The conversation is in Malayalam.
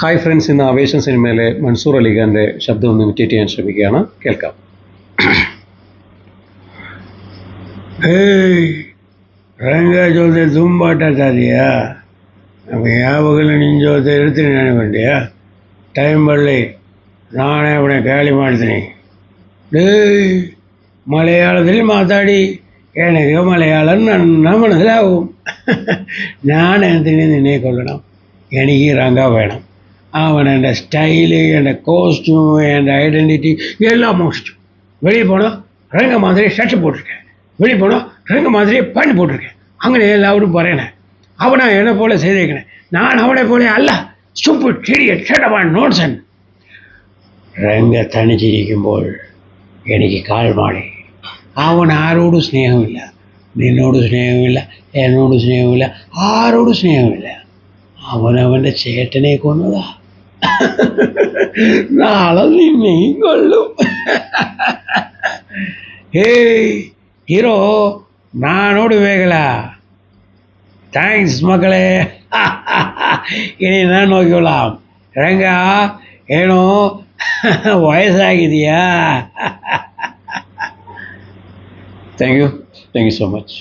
ഹായ് ഫ്രണ്ട്സ്, ഇന്ന് ആവേശം സിനിമയിലെ മൻസൂർ അലിഖാൻ്റെ ശബ്ദം ഒന്ന് ഇമിറ്റേറ്റ് ചെയ്യാൻ ശ്രമിക്കുകയാണ്. കേൾക്കാം. ರಂಗ ಜೊತೆ ದುಂಬಾಟ ತಾದಿಯಾ ನಮಗೆ ಯಾವಾಗಲೂ ನಿನ್ನ ಜೊತೆ ಇರ್ತೀನಿ ಅನ್ಕೊಂಡ್ಯಾ? ಟೈಮ್ ಬರಲಿ, ನಾನೇ ಅವನೇ ಖಾಲಿ ಮಾಡ್ತೀನಿ. മലയാളത്തിൽ മാതാടി എനിക്ക് മലയാളം നന്ന മനസ്സിലാവും. ഞാൻ എന്തിനു നിന്നെ കൊല്ലണം? എനിക്ക് റങ്ക വേണം. അവൻ എൻ്റെ സ്റ്റൈല്, എൻ്റെ കോസ്റ്റ്യൂം, എൻ്റെ ഐഡൻറ്റിറ്റി എല്ലാം മോഷിച്ചു. வெளியே போனால் ரங்க மாதிரி ஷர்ட் போட்டிருக்கேன், வெளியே போனால் ரங்க மாதிரி பேண்ட் போட்டிருக்கேன். അങ്ങനെ എല്ലാവരും പറയണേ. അവനാ എന്നെ പോലെ ചെയ്തേക്കണേ. ഞാൻ അവനെ പോലെ അല്ല. Stupid idiot shut nonsense. Ranga തനിച്ചിരിക്കുമ്പോൾ എനിക്ക് കാൽമാടി. അവൻ ആരോടും സ്നേഹമില്ല. നിന്നോട് സ്നേഹമില്ല, എന്നോട് സ്നേഹമില്ല, ആരോടും സ്നേഹമില്ല. അവനവൻ്റെ ചേട്ടനെ കൊന്നതാ. നാളെ നിന്നെയും കൊള്ളും. ഏയ് ഹീറോ, നാനോട് വേഗല. താങ്ക്സ് മക്കളെ. ഇനി ഞാൻ നോക്കിക്കൊള്ളാം. രംഗ ಏನೋ ವಯಸ್ಸಾಗಿದೆಯಾ? Thank you so much.